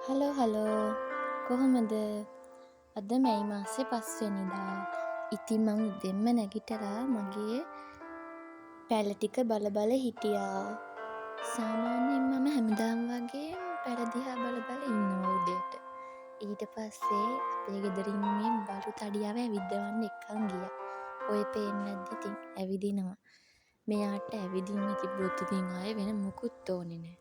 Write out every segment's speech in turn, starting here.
Hello කොහොමද? අද මැයි මාසේ 5 වෙනිදා. ඉතින් මං උදෙන්ම නැගිටලා මගේ පැල ටික බල බල හිටියා. සාමාන්‍යයෙන් මම හැමදාම වගේ පැල දිහා බල බල ඉන්නවා උදේට. ඊට පස්සේ අපේ ගෙදරින් මේ බලු තඩියාව ඇවිද්දවන්න එක්කන් ගියා. ඔය පේන්නේ නැද්ද ඉතින් ඇවිදිනවා. මෙයාට ඇවිදින්න තිබ්බොත් ඉතින් ආයේ වෙන මොකුත් ඕනේ නෑ.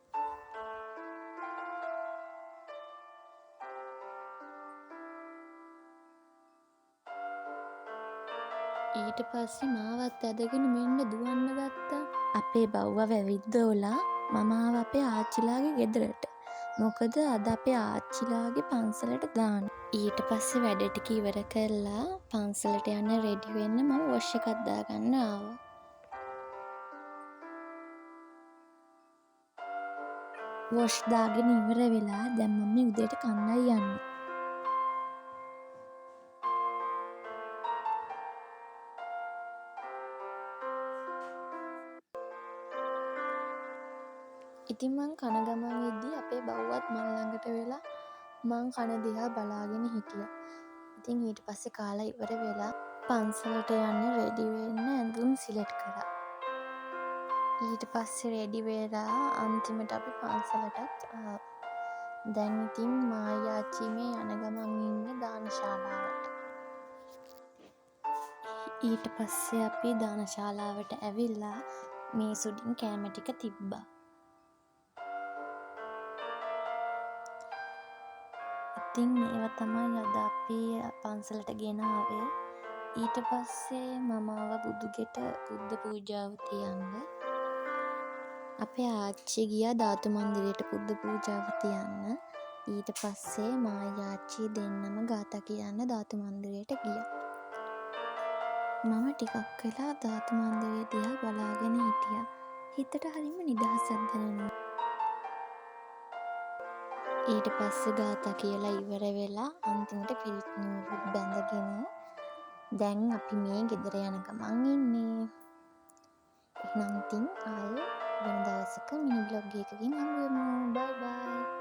ඊට පස්සේ මාවත් ඇදගෙන මෙන්න දුවන්න ගත්තා. අපේ බව්වව ඇවිද්දෝලා මම ආවා අපේ ආච්චිලාගේ ගෙදරට. මොකද අද අපේ ආච්චිලාගේ පන්සලට දාන. ඊට පස්සේ වැඩ ටික ඉවර කරලා පන්සලට යන්න රෙඩි වෙන්න මම වොෂ් එකක් දාගන්න ආවා. වොෂ් දාගෙන ඉවර වෙලා දැන් මම උදේට කන්නයි යන්නේ. ඉතින් මං කන ගමන් එද්දී අපේ බව්වත් මං ළඟට වෙලා මං කන දිහා බලාගෙන හිටියා. ඉතින් ඊට පස්සේ කාලා ඉවර වෙලා පන්සලට යන්න රෙඩි වෙන්න ඇඳුම් සිලෙක්ට් කරා. ඊට පස්සේ රෙඩි වෙලා අන්තිමට අපි පන්සලටත් ආවා. දැන් ඉතින් මායි ආච්චි මේ යන ගමන් ඉන්නේ දානශාලාවට. ඊට පස්සේ අපි දානශාලාවට ඇවිල්ලා මේසුඩින් කෑම ටික තිබ්බා. ඉතින් මේවා තමයි අද අපි පන්සලට ගෙනාවේ. ඊට පස්සේ මම ආවා බුදුගෙට බුද්ධ පූජාව තියන්න. අපේ ආච්චි ගියා ධාතු මන්දිරයට බුද්ධ පූජාව තියන්න. ඊට පස්සේ මායි ආච්චි දෙන්නම ගාථා කියන්න ධාතු මන්දිරයට ගියා. මම ටිකක් වෙලා ධාතු මන්දිරය දිහා බලාගෙන හිටියා. හිතට හරිම නිදහසක් දැනුණා. ඊට පස්සේ ගාථා කියලා ඉවර වෙලා අන්තිමට පිරිත් නූලුත් බැඳගෙන දැන් අපි මේ ගෙදර යන ගමන් ඉන්නේ. එහෙනම් ඉතින් ආයේ වෙන දවසක මිනි බ්ලොග් එකකින් හමු වෙමු. බයි බයි.